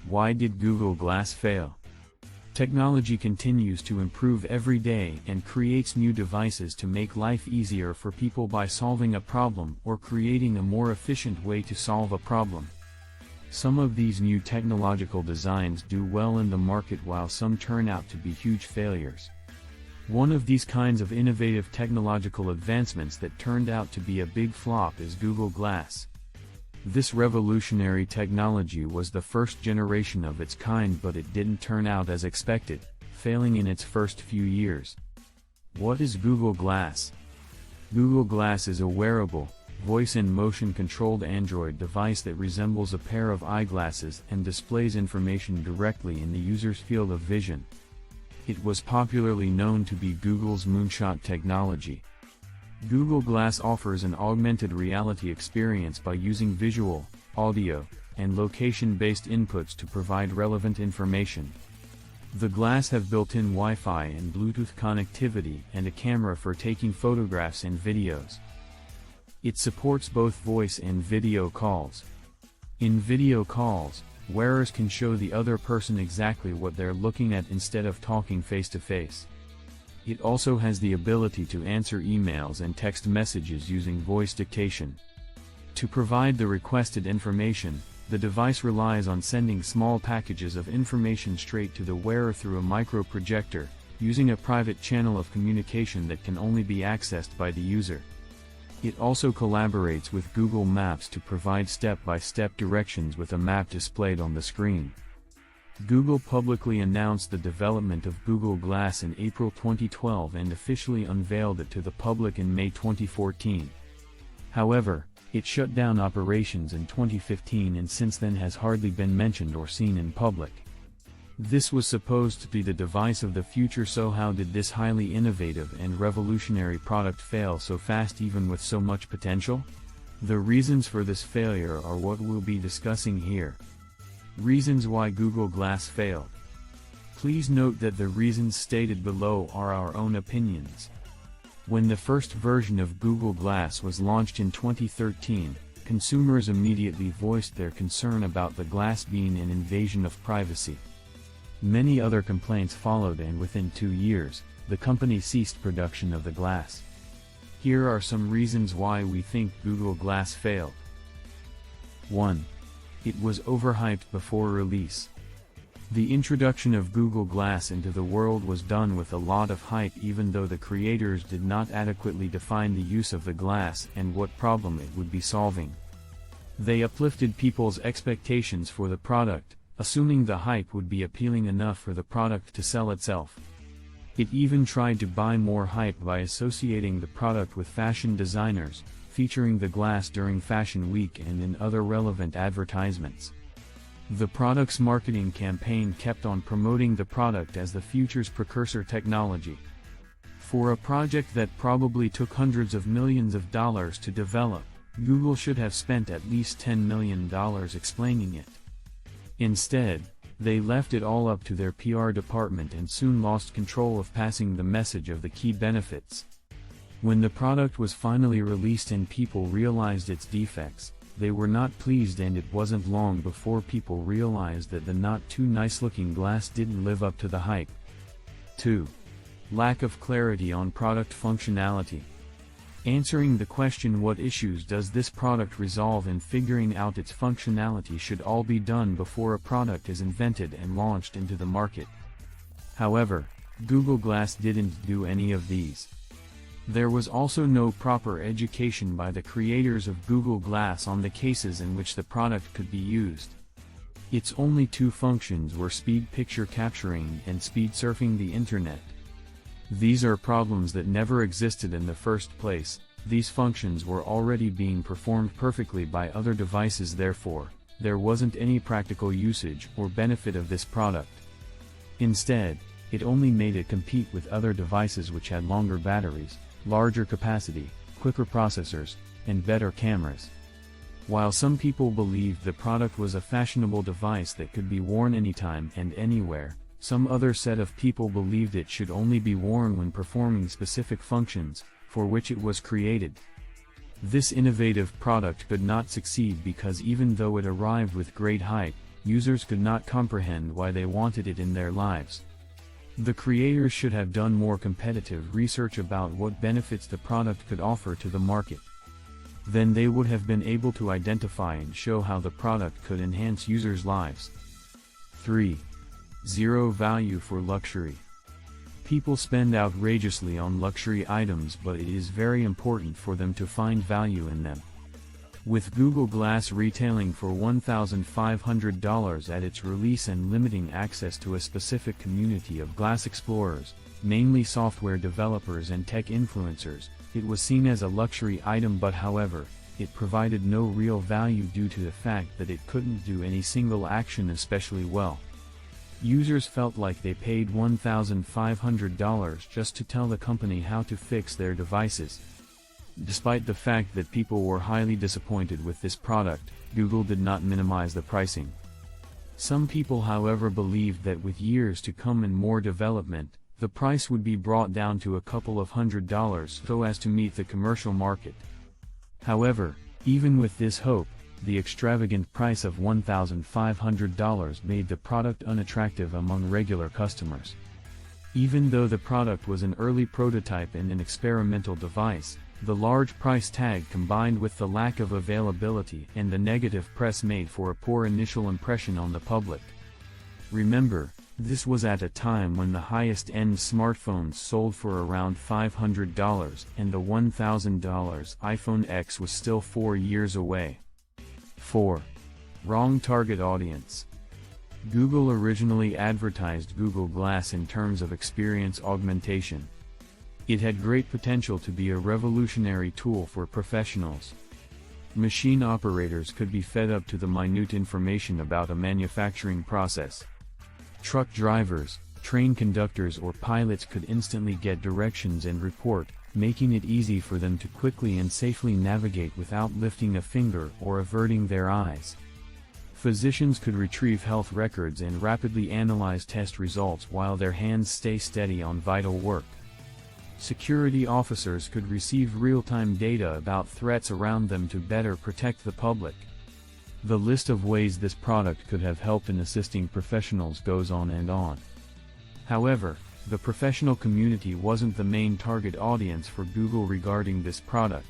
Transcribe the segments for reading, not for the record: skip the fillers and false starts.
Why did Google Glass fail? Technology continues to improve every day and creates new devices to make life easier for people by solving a problem or creating a more efficient way to solve a problem. Some of these new technological designs do well in the market while some turn out to be huge failures. One of these kinds of innovative technological advancements that turned out to be a big flop is Google Glass. This revolutionary technology was the first generation of its kind, but it didn't turn out as expected, failing in its first few years. What is Google Glass? Google Glass is a wearable, voice and motion-controlled Android device that resembles a pair of eyeglasses and displays information directly in the user's field of vision. It was popularly known to be Google's moonshot technology. Google Glass offers an augmented reality experience by using visual, audio, and location-based inputs to provide relevant information. The Glass have built-in Wi-Fi and Bluetooth connectivity and a camera for taking photographs and videos. It supports both voice and video calls. In video calls, wearers can show the other person exactly what they're looking at instead of talking face-to-face. It also has the ability to answer emails and text messages using voice dictation. To provide the requested information, the device relies on sending small packages of information straight to the wearer through a microprojector, using a private channel of communication that can only be accessed by the user. It also collaborates with Google Maps to provide step-by-step directions with a map displayed on the screen. Google publicly announced the development of Google Glass in April 2012 and officially unveiled it to the public in May 2014. However, it shut down operations in 2015 and since then has hardly been mentioned or seen in public. This was supposed to be the device of the future, so how did this highly innovative and revolutionary product fail so fast even with so much potential? The reasons for this failure are what we'll be discussing here. Reasons why Google Glass failed. Please note that the reasons stated below are our own opinions. When the first version of Google Glass was launched in 2013, consumers immediately voiced their concern about the glass being an invasion of privacy. Many other complaints followed and within 2 years, the company ceased production of the glass. Here are some reasons why we think Google Glass failed. 1. It was overhyped before release. The introduction of Google Glass into the world was done with a lot of hype, even though the creators did not adequately define the use of the glass and what problem it would be solving. They uplifted people's expectations for the product, assuming the hype would be appealing enough for the product to sell itself. It even tried to buy more hype by associating the product with fashion designers, featuring the glass during Fashion Week and in other relevant advertisements. The product's marketing campaign kept on promoting the product as the future's precursor technology. For a project that probably took hundreds of millions of dollars to develop, Google should have spent at least $10 million explaining it. Instead, they left it all up to their PR department and soon lost control of passing the message of the key benefits. When the product was finally released and people realized its defects, they were not pleased, and it wasn't long before people realized that the not too nice looking glass didn't live up to the hype. 2. Lack of clarity on product functionality. Answering the question what issues does this product resolve and figuring out its functionality should all be done before a product is invented and launched into the market. However, Google Glass didn't do any of these. There was also no proper education by the creators of Google Glass on the cases in which the product could be used. Its only two functions were speed picture capturing and speed surfing the internet. These are problems that never existed in the first place. These functions were already being performed perfectly by other devices, therefore, there wasn't any practical usage or benefit of this product. Instead, it only made it compete with other devices which had longer batteries, larger capacity, quicker processors, and better cameras. While some people believed the product was a fashionable device that could be worn anytime and anywhere, some other set of people believed it should only be worn when performing specific functions, for which it was created. This innovative product could not succeed because even though it arrived with great hype, users could not comprehend why they wanted it in their lives. The creators should have done more competitive research about what benefits the product could offer to the market. Then they would have been able to identify and show how the product could enhance users' lives. 3. Zero value for luxury. People spend outrageously on luxury items, but it is very important for them to find value in them. With Google Glass retailing for $1,500 at its release and limiting access to a specific community of glass explorers, mainly software developers and tech influencers, it was seen as a luxury item, but however, it provided no real value due to the fact that it couldn't do any single action especially well. Users felt like they paid $1,500 just to tell the company how to fix their devices. Despite the fact that people were highly disappointed with this product, Google did not minimize the pricing. Some people, however, believed that with years to come and more development, the price would be brought down to a couple of $100s so as to meet the commercial market. However, even with this hope, the extravagant price of $1,500 made the product unattractive among regular customers. Even though the product was an early prototype and an experimental device, the large price tag combined with the lack of availability and the negative press made for a poor initial impression on the public. Remember, this was at a time when the highest-end smartphones sold for around $500 and the $1,000 iPhone X was still 4 years away. 4. Wrong target audience. Google originally advertised Google Glass in terms of experience augmentation. It had great potential to be a revolutionary tool for professionals. Machine operators could be fed up to the minute information about a manufacturing process. Truck drivers, train conductors or pilots could instantly get directions and report, making it easy for them to quickly and safely navigate without lifting a finger or averting their eyes. Physicians could retrieve health records and rapidly analyze test results while their hands stay steady on vital work. Security officers could receive real-time data about threats around them to better protect the public. The list of ways this product could have helped in assisting professionals goes on and on. However, the professional community wasn't the main target audience for Google regarding this product.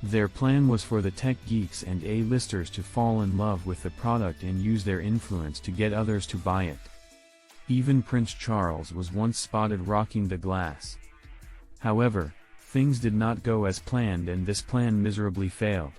Their plan was for the tech geeks and A-listers to fall in love with the product and use their influence to get others to buy it. Even Prince Charles was once spotted rocking the glass. However, things did not go as planned and this plan miserably failed.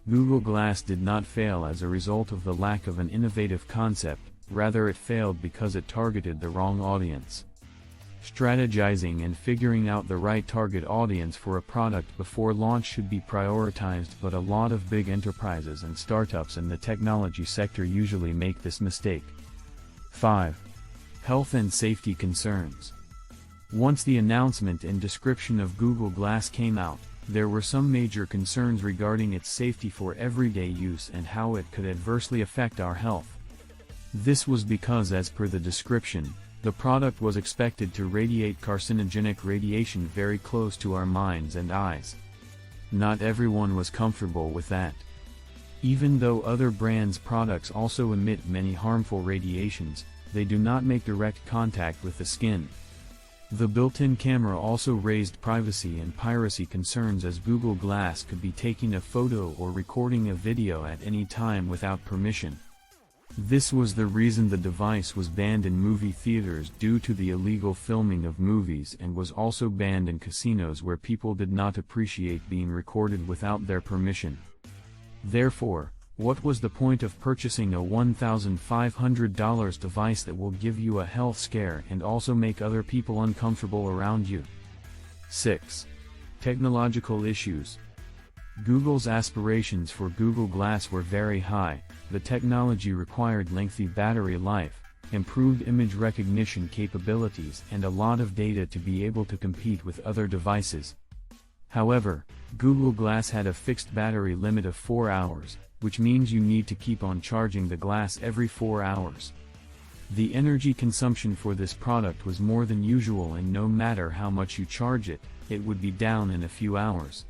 Google Glass did not fail as a result of the lack of an innovative concept, rather it failed because it targeted the wrong audience. Strategizing and figuring out the right target audience for a product before launch should be prioritized, but a lot of big enterprises and startups in the technology sector usually make this mistake. 5. Health and safety concerns. Once the announcement and description of Google Glass came out, there were some major concerns regarding its safety for everyday use and how it could adversely affect our health. This was because, as per the description, the product was expected to radiate carcinogenic radiation very close to our minds and eyes. Not everyone was comfortable with that. Even though other brands' products also emit many harmful radiations, they do not make direct contact with the skin. The built-in camera also raised privacy and piracy concerns, as Google Glass could be taking a photo or recording a video at any time without permission. This was the reason the device was banned in movie theaters due to the illegal filming of movies, and was also banned in casinos where people did not appreciate being recorded without their permission. Therefore, what was the point of purchasing a $1,500 device that will give you a health scare and also make other people uncomfortable around you? 6. Technological issues. Google's aspirations for Google Glass were very high. The technology required lengthy battery life, improved image recognition capabilities, and a lot of data to be able to compete with other devices. However, Google Glass had a fixed battery limit of 4 hours, which means you need to keep on charging the glass every 4 hours. The energy consumption for this product was more than usual, and no matter how much you charge it, it would be down in a few hours.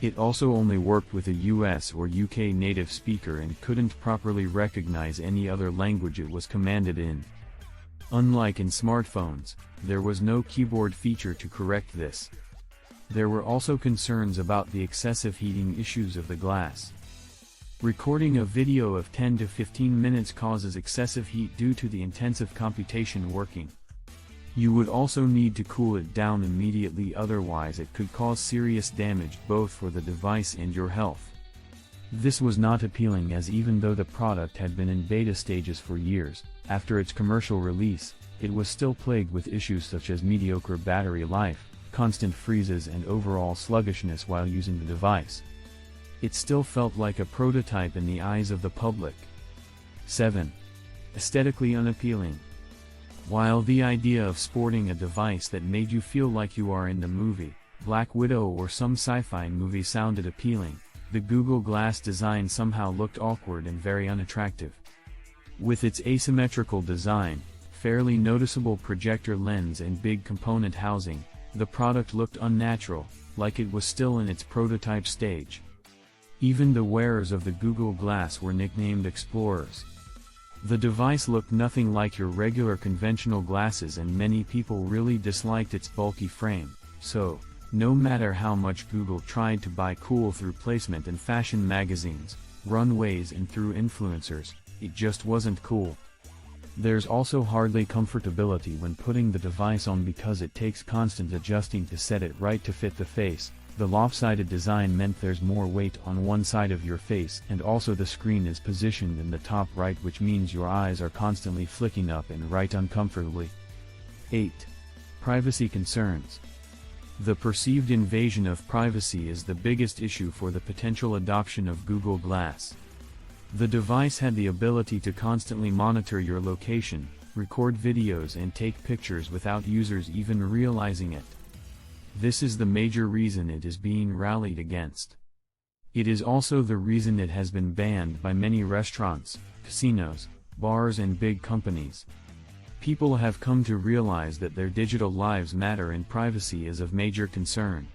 It also only worked with a US or UK native speaker and couldn't properly recognize any other language it was commanded in. Unlike in smartphones, there was no keyboard feature to correct this. There were also concerns about the excessive heating issues of the glass. Recording a video of 10 to 15 minutes causes excessive heat due to the intensive computation working. You would also need to cool it down immediately, otherwise it could cause serious damage both for the device and your health. This was not appealing, as even though the product had been in beta stages for years, after its commercial release, it was still plagued with issues such as mediocre battery life, constant freezes and overall sluggishness while using the device. It still felt like a prototype in the eyes of the public. 7. Aesthetically unappealing. While the idea of sporting a device that made you feel like you are in the movie Black Widow or some sci-fi movie sounded appealing, the Google Glass design somehow looked awkward and very unattractive. With its asymmetrical design, fairly noticeable projector lens and big component housing, the product looked unnatural, like it was still in its prototype stage. Even the wearers of the Google Glass were nicknamed explorers. The device looked nothing like your regular conventional glasses, and many people really disliked its bulky frame, so, no matter how much Google tried to buy cool through placement in fashion magazines, runways and through influencers, it just wasn't cool. There's also hardly comfortability when putting the device on because it takes constant adjusting to set it right to fit the face. The lopsided design meant there's more weight on one side of your face, and also the screen is positioned in the top right, which means your eyes are constantly flicking up and right uncomfortably. 8. Privacy concerns. The perceived invasion of privacy is the biggest issue for the potential adoption of Google Glass. The device had the ability to constantly monitor your location, record videos and take pictures without users even realizing it. This is the major reason it is being rallied against. It is also the reason it has been banned by many restaurants, casinos, bars and big companies. People have come to realize that their digital lives matter and privacy is of major concern.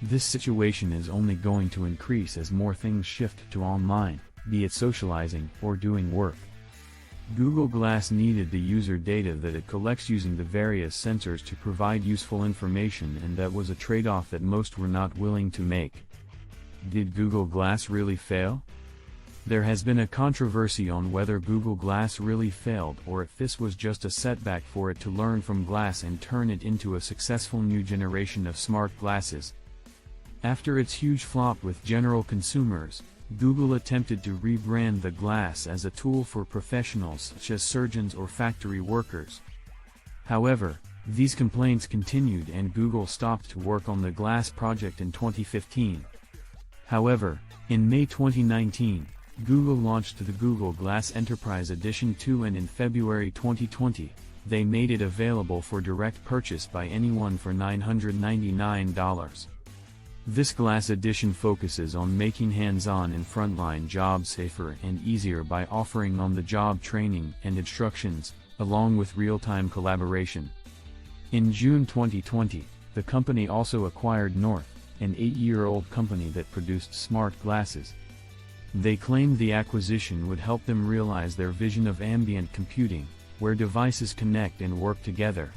This situation is only going to increase as more things shift to online, be it socializing or doing work. Google Glass needed the user data that it collects using the various sensors to provide useful information, and that was a trade-off that most were not willing to make. Did Google Glass really fail? There has been a controversy on whether Google Glass really failed or if this was just a setback for it to learn from Glass and turn it into a successful new generation of smart glasses. After its huge flop with general consumers, Google attempted to rebrand the Glass as a tool for professionals such as surgeons or factory workers. However, these complaints continued and Google stopped to work on the Glass project in 2015. However, in May 2019, Google launched the Google Glass Enterprise Edition 2, and in February 2020, they made it available for direct purchase by anyone for $999. This Glass edition focuses on making hands-on and frontline jobs safer and easier by offering on-the-job training and instructions, along with real-time collaboration. In June 2020, the company also acquired North, an 8-year-old company that produced smart glasses. They claimed the acquisition would help them realize their vision of ambient computing, where devices connect and work together.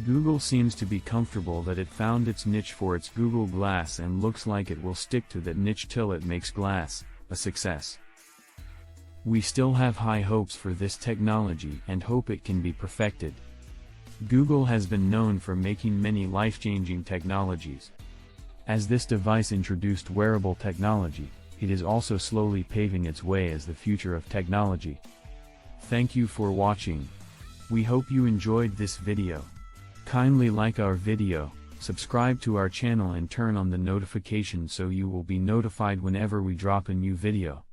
Google seems to be comfortable that it found its niche for its Google Glass and looks like it will stick to that niche till it makes Glass a success. We still have high hopes for this technology and hope it can be perfected. Google has been known for making many life-changing technologies. As this device introduced wearable technology, it is also slowly paving its way as the future of technology. Thank you for watching. We hope you enjoyed this video. Kindly like our video, subscribe to our channel and turn on the notifications so you will be notified whenever we drop a new video.